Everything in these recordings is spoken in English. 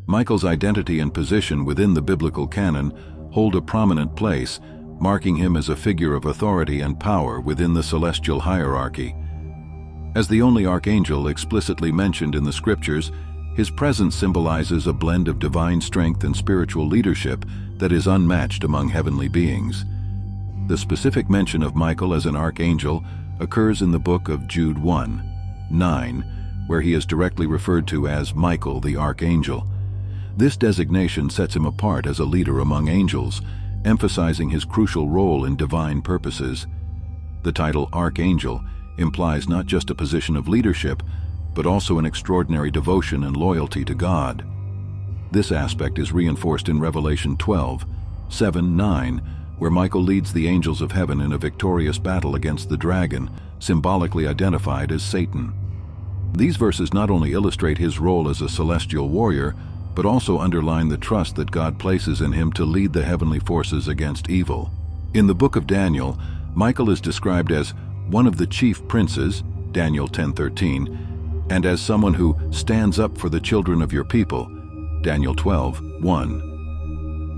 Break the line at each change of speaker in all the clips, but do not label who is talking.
Michael's identity and position within the biblical canon hold a prominent place, marking him as a figure of authority and power within the celestial hierarchy. As the only archangel explicitly mentioned in the scriptures, his presence symbolizes a blend of divine strength and spiritual leadership that is unmatched among heavenly beings. The specific mention of Michael as an archangel occurs in the book of Jude 1:9, where he is directly referred to as Michael the archangel. This designation sets him apart as a leader among angels, emphasizing his crucial role in divine purposes. The title archangel implies not just a position of leadership, but also an extraordinary devotion and loyalty to God. This aspect is reinforced in Revelation 12:7-9, where Michael leads the angels of heaven in a victorious battle against the dragon, symbolically identified as Satan. These verses not only illustrate his role as a celestial warrior, but also underline the trust that God places in him to lead the heavenly forces against evil. In the book of Daniel, Michael is described as one of the chief princes, Daniel 10:13, and as someone who stands up for the children of your people, Daniel 12:1.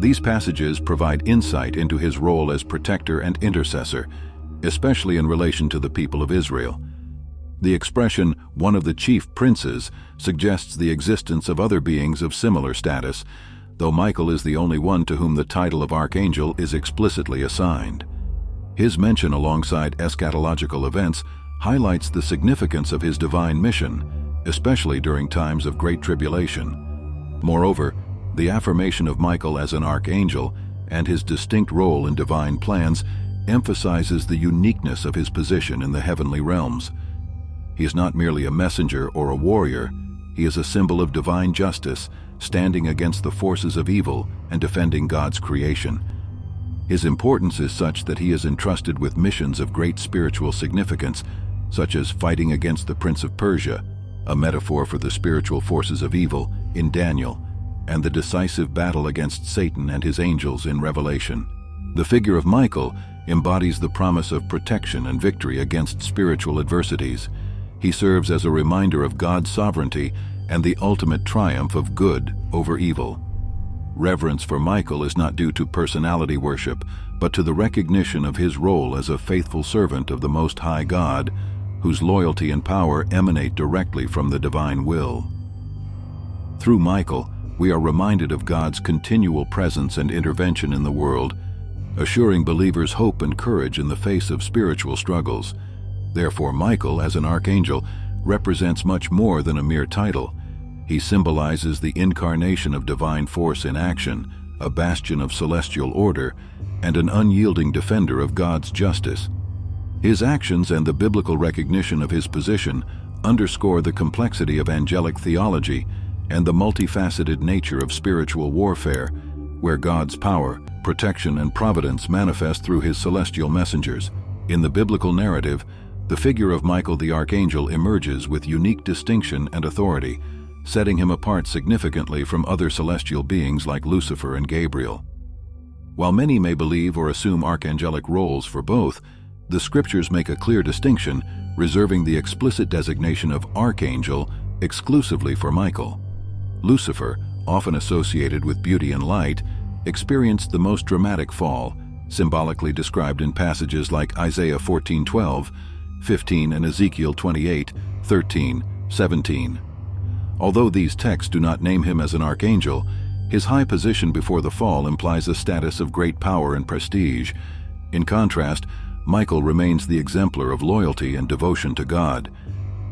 These passages provide insight into his role as protector and intercessor, especially in relation to the people of Israel. The expression, one of the chief princes, suggests the existence of other beings of similar status, though Michael is the only one to whom the title of archangel is explicitly assigned. His mention alongside eschatological events highlights the significance of his divine mission, especially during times of great tribulation. Moreover, the affirmation of Michael as an archangel and his distinct role in divine plans emphasizes the uniqueness of his position in the heavenly realms. He is not merely a messenger or a warrior, he is a symbol of divine justice, standing against the forces of evil and defending God's creation. His importance is such that he is entrusted with missions of great spiritual significance, such as fighting against the Prince of Persia, a metaphor for the spiritual forces of evil, in Daniel, and the decisive battle against Satan and his angels in Revelation. The figure of Michael embodies the promise of protection and victory against spiritual adversities. He serves as a reminder of God's sovereignty and the ultimate triumph of good over evil. Reverence for Michael is not due to personality worship, but to the recognition of his role as a faithful servant of the Most High God, whose loyalty and power emanate directly from the divine will. Through Michael, we are reminded of God's continual presence and intervention in the world, assuring believers hope and courage in the face of spiritual struggles. Therefore, Michael, as an archangel, represents much more than a mere title. He symbolizes the incarnation of divine force in action, a bastion of celestial order, and an unyielding defender of God's justice. His actions and the biblical recognition of his position underscore the complexity of angelic theology and the multifaceted nature of spiritual warfare, where God's power, protection, and providence manifest through his celestial messengers. In the biblical narrative, the figure of Michael the archangel emerges with unique distinction and authority, setting him apart significantly from other celestial beings like Lucifer and Gabriel. While many may believe or assume archangelic roles for both, the scriptures make a clear distinction, reserving the explicit designation of archangel exclusively for Michael. Lucifer, often associated with beauty and light, experienced the most dramatic fall, symbolically described in passages like Isaiah 14:12-15 and Ezekiel 28:13-17. Although these texts do not name him as an archangel, his high position before the fall implies a status of great power and prestige. In contrast, Michael remains the exemplar of loyalty and devotion to God.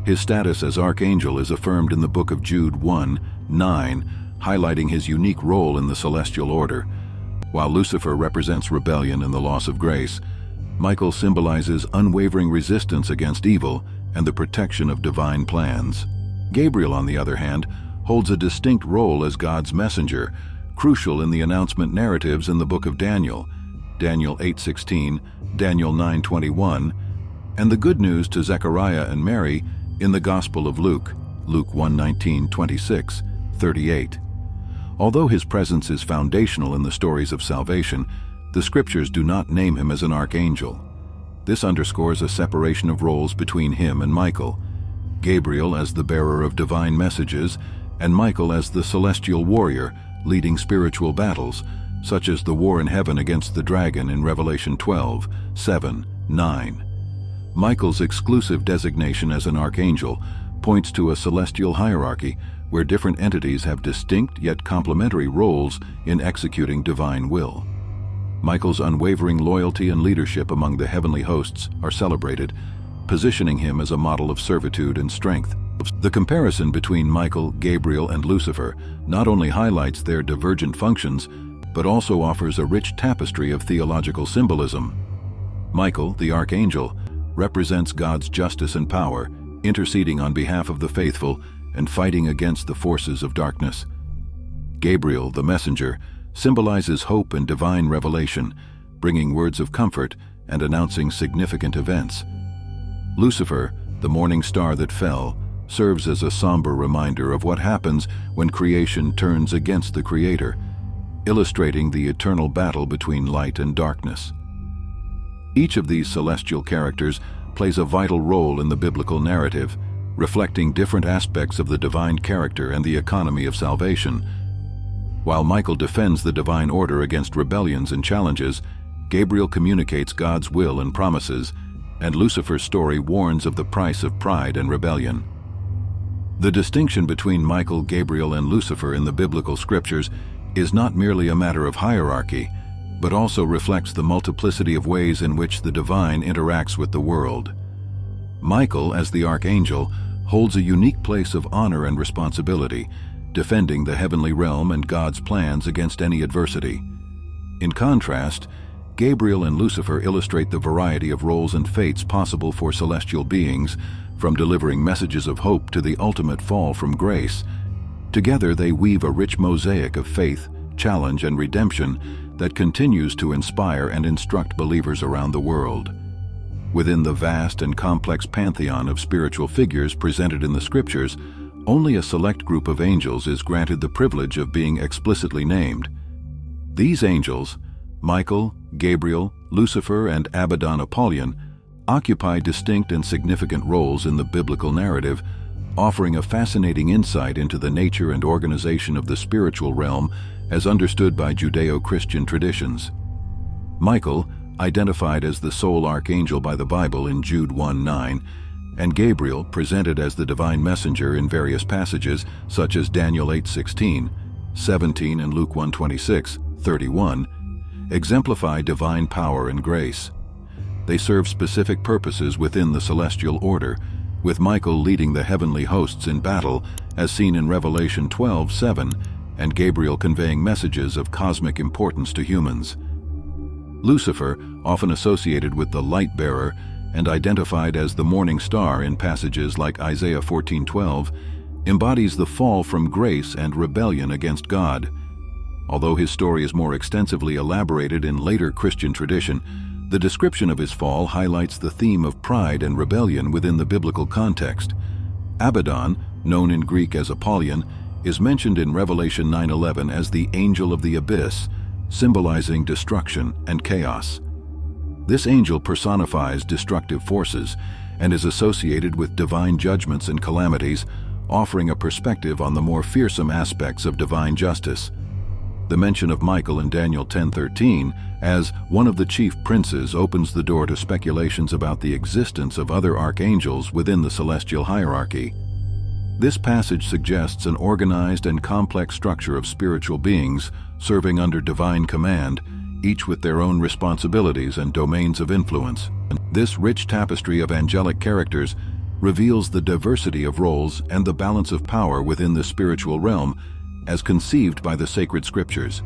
His status as archangel is affirmed in the book of Jude 1:9, highlighting his unique role in the celestial order. While Lucifer represents rebellion and the loss of grace, Michael symbolizes unwavering resistance against evil and the protection of divine plans. Gabriel, on the other hand, holds a distinct role as God's messenger, crucial in the announcement narratives in the book of Daniel, Daniel 8:16, Daniel 9:21, and the good news to Zechariah and Mary in the Gospel of Luke, Luke 1:19-26-38. Although his presence is foundational in the stories of salvation, the scriptures do not name him as an archangel. This underscores a separation of roles between him and Michael. Gabriel as the bearer of divine messages, and Michael as the celestial warrior, leading spiritual battles, such as the war in heaven against the dragon in Revelation 12, 7, 9. Michael's exclusive designation as an archangel points to a celestial hierarchy where different entities have distinct yet complementary roles in executing divine will. Michael's unwavering loyalty and leadership among the heavenly hosts are celebrated, positioning him as a model of servitude and strength. The comparison between Michael, Gabriel, and Lucifer not only highlights their divergent functions, but also offers a rich tapestry of theological symbolism. Michael, the archangel, represents God's justice and power, interceding on behalf of the faithful and fighting against the forces of darkness. Gabriel, the messenger, symbolizes hope and divine revelation, bringing words of comfort and announcing significant events. Lucifer, the morning star that fell, serves as a somber reminder of what happens when creation turns against the Creator, illustrating the eternal battle between light and darkness. Each of these celestial characters plays a vital role in the biblical narrative, reflecting different aspects of the divine character and the economy of salvation. While Michael defends the divine order against rebellions and challenges, Gabriel communicates God's will and promises, and Lucifer's story warns of the price of pride and rebellion. The distinction between Michael, Gabriel, and Lucifer in the biblical scriptures is not merely a matter of hierarchy, but also reflects the multiplicity of ways in which the divine interacts with the world. Michael, as the archangel, holds a unique place of honor and responsibility, defending the heavenly realm and God's plans against any adversity. In contrast, Gabriel and Lucifer illustrate the variety of roles and fates possible for celestial beings, from delivering messages of hope to the ultimate fall from grace. Together they weave a rich mosaic of faith, challenge, and redemption that continues to inspire and instruct believers around the world. Within the vast and complex pantheon of spiritual figures presented in the scriptures, only a select group of angels is granted the privilege of being explicitly named. These angels, Michael, Gabriel, Lucifer, and Abaddon Apollyon, occupy distinct and significant roles in the biblical narrative, offering a fascinating insight into the nature and organization of the spiritual realm as understood by Judeo-Christian traditions. Michael, identified as the sole archangel by the Bible in Jude 1:9, and Gabriel, presented as the divine messenger in various passages such as Daniel 8:16, 17, and Luke 1:26, 31, exemplify divine power and grace. They serve specific purposes within the celestial order, with Michael leading the heavenly hosts in battle as seen in Revelation 12:7, and Gabriel conveying messages of cosmic importance to humans. Lucifer, often associated with the light bearer and identified as the morning star in passages like Isaiah 14:12, embodies the fall from grace and rebellion against God. Although his story is more extensively elaborated in later Christian tradition, the description of his fall highlights the theme of pride and rebellion within the biblical context. Abaddon, known in Greek as Apollyon, is mentioned in Revelation 9:11 as the angel of the abyss, symbolizing destruction and chaos. This angel personifies destructive forces and is associated with divine judgments and calamities, offering a perspective on the more fearsome aspects of divine justice. The mention of Michael in Daniel 10:13 as one of the chief princes opens the door to speculations about the existence of other archangels within the celestial hierarchy. This passage suggests an organized and complex structure of spiritual beings serving under divine command, each with their own responsibilities and domains of influence. This rich tapestry of angelic characters reveals the diversity of roles and the balance of power within the spiritual realm as conceived by the sacred scriptures.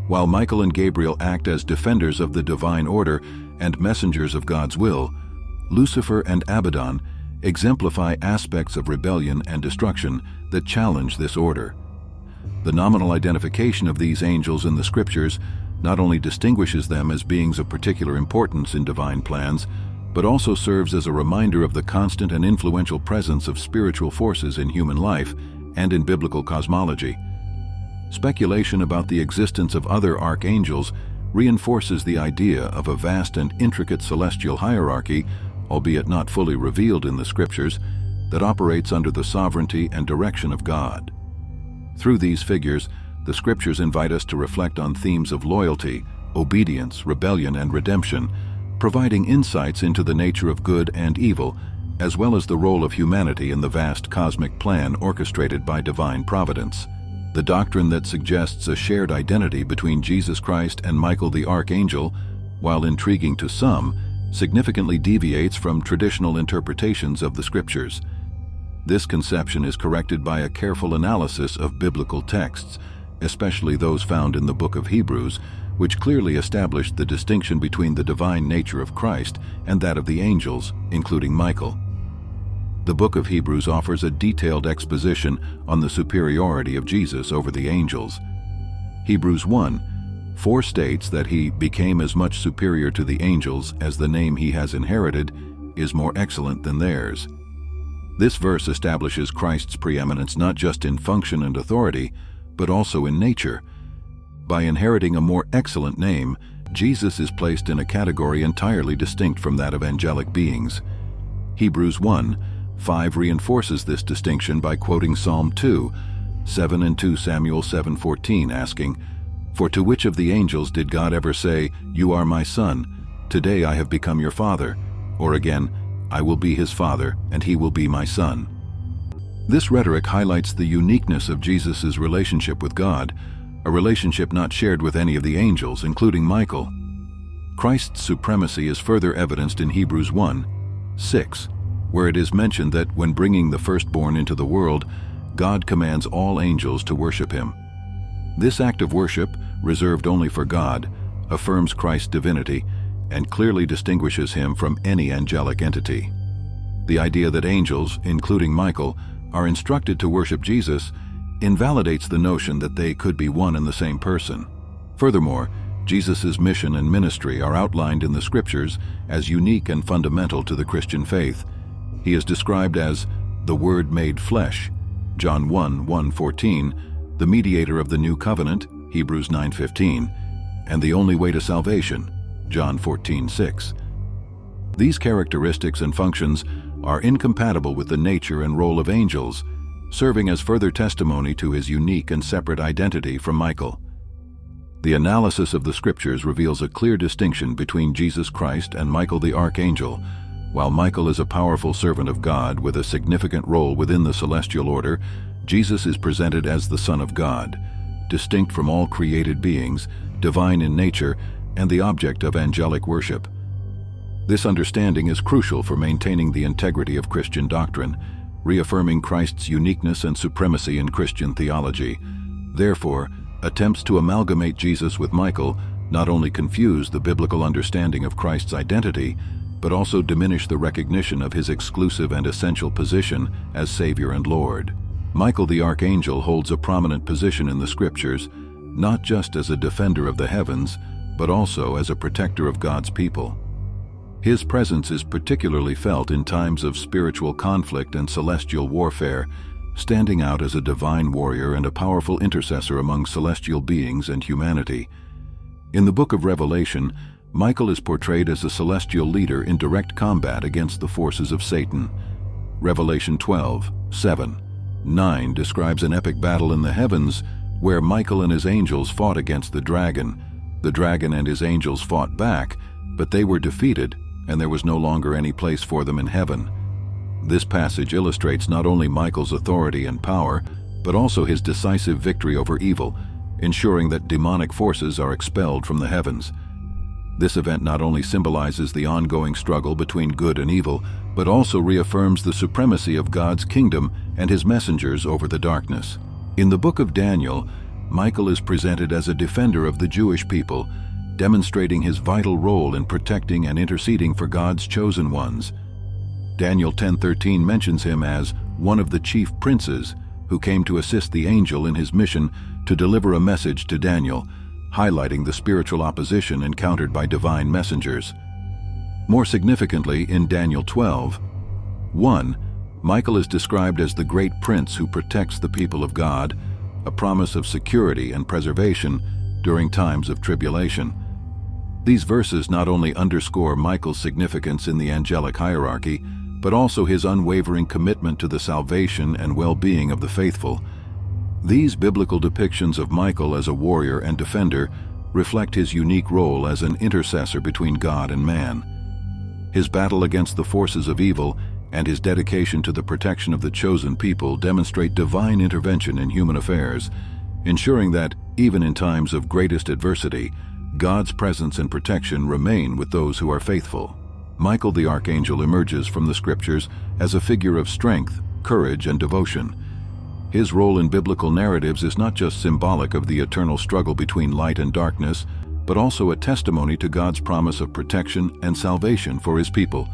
While Michael and Gabriel act as defenders of the divine order and messengers of God's will, Lucifer and Abaddon exemplify aspects of rebellion and destruction that challenge this order. The nominal identification of these angels in the scriptures not only distinguishes them as beings of particular importance in divine plans, but also serves as a reminder of the constant and influential presence of spiritual forces in human life and in biblical cosmology. Speculation about the existence of other archangels reinforces the idea of a vast and intricate celestial hierarchy, albeit not fully revealed in the scriptures, that operates under the sovereignty and direction of God. Through these figures, the scriptures invite us to reflect on themes of loyalty, obedience, rebellion, and redemption, providing insights into the nature of good and evil, as well as the role of humanity in the vast cosmic plan orchestrated by divine providence. The doctrine that suggests a shared identity between Jesus Christ and Michael the Archangel, while intriguing to some, significantly deviates from traditional interpretations of the scriptures. This conception is corrected by a careful analysis of biblical texts, especially those found in the book of Hebrews, which clearly established the distinction between the divine nature of Christ and that of the angels, including Michael. The book of Hebrews offers a detailed exposition on the superiority of Jesus over the angels. Hebrews 1:4 states that he became as much superior to the angels as the name he has inherited is more excellent than theirs. This verse establishes Christ's preeminence not just in function and authority, but also in nature. By inheriting a more excellent name, Jesus is placed in a category entirely distinct from that of angelic beings. Hebrews 1:5 reinforces this distinction by quoting Psalm 2:7 and 2 Samuel 7:14, asking, "For to which of the angels did God ever say, 'You are my son, today I have become your father'? Or again, 'I will be his father, and he will be my son'?" This rhetoric highlights the uniqueness of Jesus' relationship with God, a relationship not shared with any of the angels, including Michael. Christ's supremacy is further evidenced in Hebrews 1:6, where it is mentioned that when bringing the firstborn into the world, God commands all angels to worship him. This act of worship, reserved only for God, affirms Christ's divinity and clearly distinguishes him from any angelic entity. The idea that angels, including Michael, are instructed to worship Jesus invalidates the notion that they could be one and the same person. Furthermore, Jesus' mission and ministry are outlined in the scriptures as unique and fundamental to the Christian faith. He is described as the Word made flesh, John 1:1-14, the mediator of the new covenant, Hebrews 9:15, and the only way to salvation, John 14:6. These characteristics and functions are incompatible with the nature and role of angels, serving as further testimony to his unique and separate identity from Michael. The analysis of the scriptures reveals a clear distinction between Jesus Christ and Michael the Archangel. While Michael is a powerful servant of God with a significant role within the celestial order, Jesus is presented as the Son of God, distinct from all created beings, divine in nature, and the object of angelic worship. This understanding is crucial for maintaining the integrity of Christian doctrine, reaffirming Christ's uniqueness and supremacy in Christian theology. Therefore, attempts to amalgamate Jesus with Michael not only confuse the biblical understanding of Christ's identity, but also diminish the recognition of his exclusive and essential position as Savior and Lord. Michael the Archangel holds a prominent position in the Scriptures, not just as a defender of the heavens, but also as a protector of God's people. His presence is particularly felt in times of spiritual conflict and celestial warfare, standing out as a divine warrior and a powerful intercessor among celestial beings and humanity. In the book of Revelation, Michael is portrayed as a celestial leader in direct combat against the forces of Satan. Revelation 12:7-9 describes an epic battle in the heavens where Michael and his angels fought against the dragon. The dragon and his angels fought back, but they were defeated, and there was no longer any place for them in heaven. This passage illustrates not only Michael's authority and power, but also his decisive victory over evil, ensuring that demonic forces are expelled from the heavens. This event not only symbolizes the ongoing struggle between good and evil, but also reaffirms the supremacy of God's kingdom and his messengers over the darkness. In the book of Daniel, Michael is presented as a defender of the Jewish people, demonstrating his vital role in protecting and interceding for God's chosen ones. Daniel 10:13 mentions him as one of the chief princes who came to assist the angel in his mission to deliver a message to Daniel, highlighting the spiritual opposition encountered by divine messengers. More significantly, in Daniel 12:1, Michael is described as the great prince who protects the people of God, a promise of security and preservation during times of tribulation. These verses not only underscore Michael's significance in the angelic hierarchy, but also his unwavering commitment to the salvation and well-being of the faithful. These biblical depictions of Michael as a warrior and defender reflect his unique role as an intercessor between God and man. His battle against the forces of evil and his dedication to the protection of the chosen people demonstrate divine intervention in human affairs, ensuring that, even in times of greatest adversity, God's presence and protection remain with those who are faithful. Michael the Archangel emerges from the Scriptures as a figure of strength, courage, and devotion. His role in biblical narratives is not just symbolic of the eternal struggle between light and darkness, but also a testimony to God's promise of protection and salvation for His people.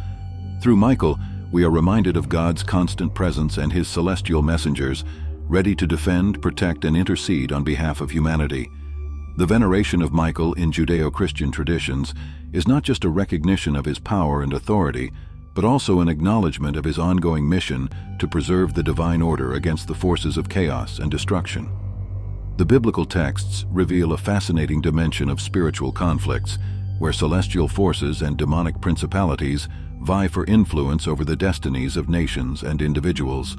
Through Michael, we are reminded of God's constant presence and His celestial messengers, ready to defend, protect, and intercede on behalf of humanity. The veneration of Michael in Judeo-Christian traditions is not just a recognition of his power and authority, but also an acknowledgement of his ongoing mission to preserve the divine order against the forces of chaos and destruction. The biblical texts reveal a fascinating dimension of spiritual conflicts, where celestial forces and demonic principalities vie for influence over the destinies of nations and individuals.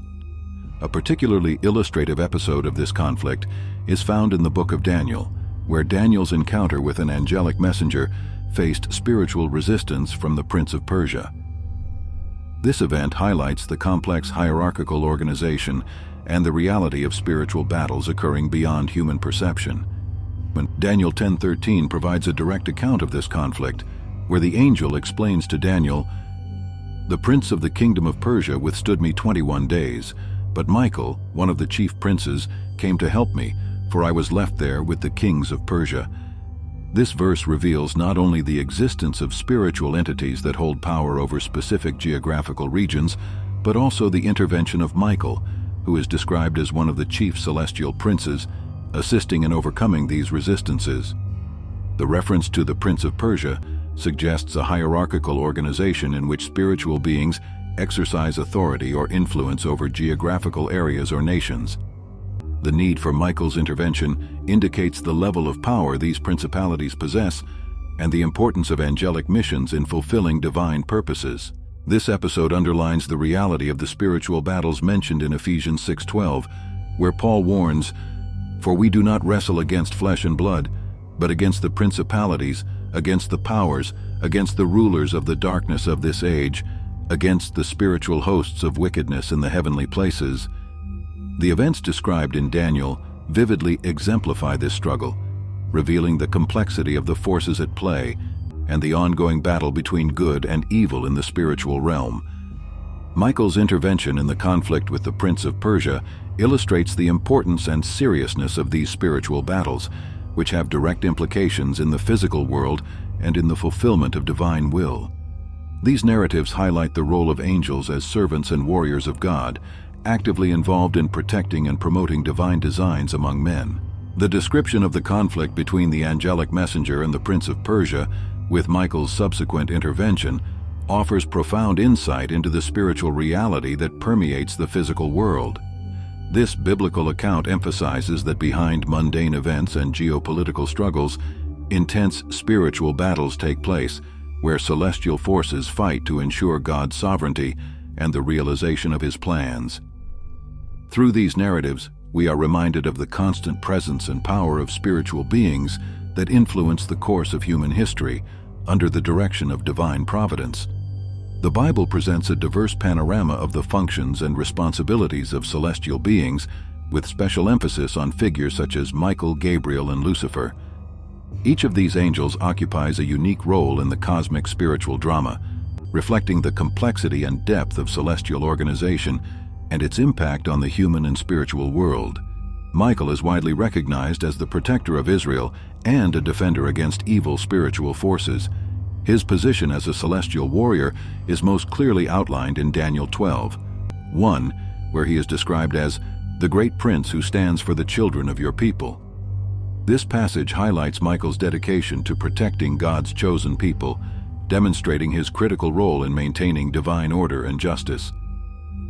A particularly illustrative episode of this conflict is found in the book of Daniel, where Daniel's encounter with an angelic messenger faced spiritual resistance from the Prince of Persia. This event highlights the complex hierarchical organization and the reality of spiritual battles occurring beyond human perception. Daniel 10:13 provides a direct account of this conflict, where the angel explains to Daniel, "The prince of the kingdom of Persia withstood me 21 days, but Michael, one of the chief princes, came to help me, for I was left there with the kings of Persia." This verse reveals not only the existence of spiritual entities that hold power over specific geographical regions, but also the intervention of Michael, who is described as one of the chief celestial princes, assisting in overcoming these resistances. The reference to the Prince of Persia suggests a hierarchical organization in which spiritual beings exercise authority or influence over geographical areas or nations. The need for Michael's intervention indicates the level of power these principalities possess and the importance of angelic missions in fulfilling divine purposes. This episode underlines the reality of the spiritual battles mentioned in Ephesians 6:12, where Paul warns, "For we do not wrestle against flesh and blood, but against the principalities, against the powers, against the rulers of the darkness of this age, against the spiritual hosts of wickedness in the heavenly places." The events described in Daniel vividly exemplify this struggle, revealing the complexity of the forces at play and the ongoing battle between good and evil in the spiritual realm. Michael's intervention in the conflict with the Prince of Persia illustrates the importance and seriousness of these spiritual battles, which have direct implications in the physical world and in the fulfillment of divine will. These narratives highlight the role of angels as servants and warriors of God, actively involved in protecting and promoting divine designs among men. The description of the conflict between the angelic messenger and the Prince of Persia, with Michael's subsequent intervention, offers profound insight into the spiritual reality that permeates the physical world. This biblical account emphasizes that behind mundane events and geopolitical struggles, intense spiritual battles take place, where celestial forces fight to ensure God's sovereignty and the realization of His plans. Through these narratives, we are reminded of the constant presence and power of spiritual beings that influence the course of human history under the direction of divine providence. The Bible presents a diverse panorama of the functions and responsibilities of celestial beings, with special emphasis on figures such as Michael, Gabriel, and Lucifer. Each of these angels occupies a unique role in the cosmic spiritual drama, reflecting the complexity and depth of celestial organization and its impact on the human and spiritual world. Michael is widely recognized as the protector of Israel and a defender against evil spiritual forces. His position as a celestial warrior is most clearly outlined in Daniel 12:1, where he is described as the great prince who stands for the children of your people. This passage highlights Michael's dedication to protecting God's chosen people, demonstrating his critical role in maintaining divine order and justice.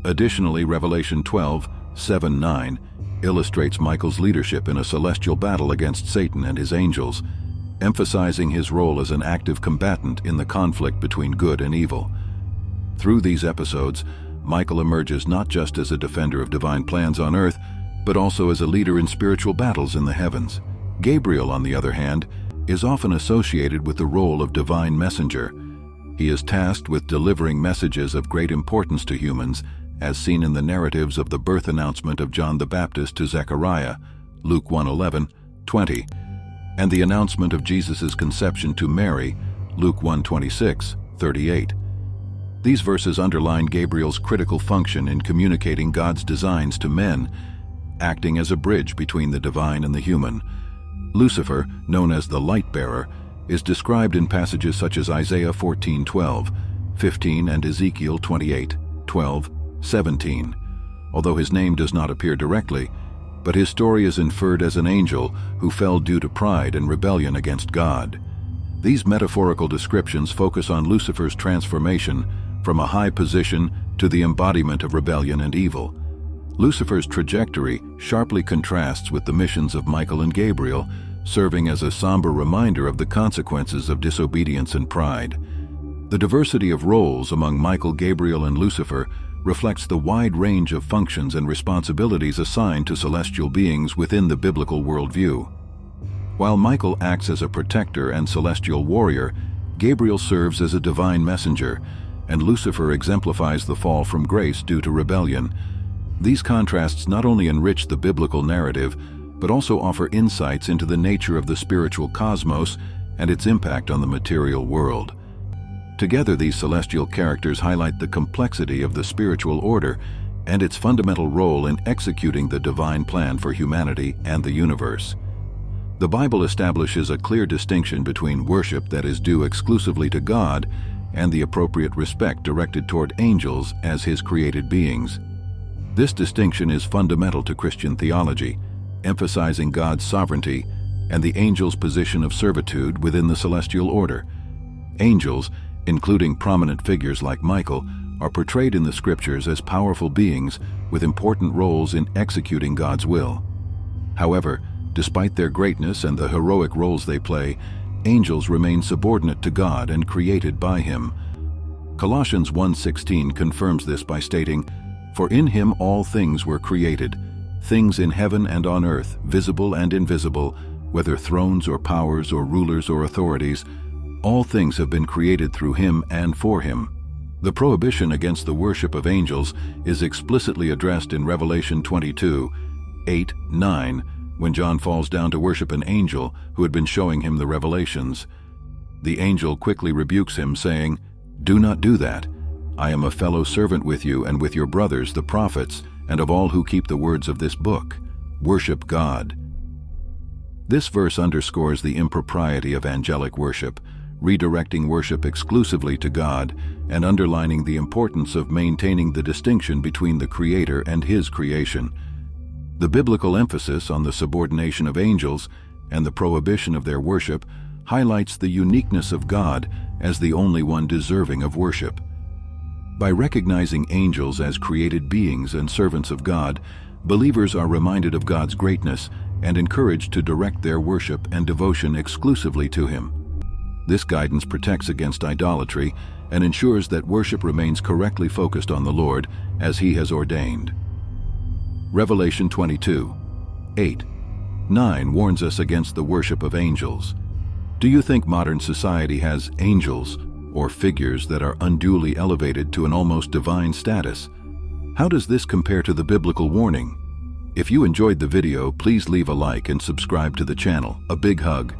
Additionally, Revelation 12:7-9 illustrates Michael's leadership in a celestial battle against Satan and his angels, emphasizing his role as an active combatant in the conflict between good and evil. Through these episodes, Michael emerges not just as a defender of divine plans on earth, but also as a leader in spiritual battles in the heavens. Gabriel, on the other hand, is often associated with the role of divine messenger. He is tasked with delivering messages of great importance to humans, as seen in the narratives of the birth announcement of John the Baptist to Zechariah, Luke 1:11, 20, and the announcement of Jesus' conception to Mary, Luke 1:26, 38. These verses underline Gabriel's critical function in communicating God's designs to men, acting as a bridge between the divine and the human. Lucifer, known as the light-bearer, is described in passages such as Isaiah 14:12, 15, and Ezekiel 28:12, 17. Although his name does not appear directly, but his story is inferred as an angel who fell due to pride and rebellion against God. These metaphorical descriptions focus on Lucifer's transformation from a high position to the embodiment of rebellion and evil. Lucifer's trajectory sharply contrasts with the missions of Michael and Gabriel, serving as a somber reminder of the consequences of disobedience and pride. The diversity of roles among Michael, Gabriel, and Lucifer reflects the wide range of functions and responsibilities assigned to celestial beings within the biblical worldview. While Michael acts as a protector and celestial warrior, Gabriel serves as a divine messenger, and Lucifer exemplifies the fall from grace due to rebellion. These contrasts not only enrich the biblical narrative, but also offer insights into the nature of the spiritual cosmos and its impact on the material world. Together, these celestial characters highlight the complexity of the spiritual order and its fundamental role in executing the divine plan for humanity and the universe. The Bible establishes a clear distinction between worship that is due exclusively to God and the appropriate respect directed toward angels as His created beings. This distinction is fundamental to Christian theology, emphasizing God's sovereignty and the angel's position of servitude within the celestial order. Angels, including prominent figures like Michael, are portrayed in the scriptures as powerful beings with important roles in executing God's will. However, despite their greatness and the heroic roles they play, angels remain subordinate to God and created by Him. Colossians 1:16 confirms this by stating, "For in Him all things were created, things in heaven and on earth, visible and invisible, whether thrones or powers or rulers or authorities, all things have been created through Him and for Him." The prohibition against the worship of angels is explicitly addressed in Revelation 22:8-9, when John falls down to worship an angel who had been showing him the revelations. The angel quickly rebukes him, saying, "Do not do that. I am a fellow servant with you and with your brothers, the prophets, and of all who keep the words of this book. Worship God." This verse underscores the impropriety of angelic worship, redirecting worship exclusively to God and underlining the importance of maintaining the distinction between the Creator and His creation. The biblical emphasis on the subordination of angels and the prohibition of their worship highlights the uniqueness of God as the only one deserving of worship. By recognizing angels as created beings and servants of God, believers are reminded of God's greatness and encouraged to direct their worship and devotion exclusively to Him. This guidance protects against idolatry and ensures that worship remains correctly focused on the Lord as He has ordained. Revelation 22:8-9 warns us against the worship of angels. Do you think modern society has angels or figures that are unduly elevated to an almost divine status? How does this compare to the biblical warning? If you enjoyed the video, please leave a like and subscribe to the channel. A big hug.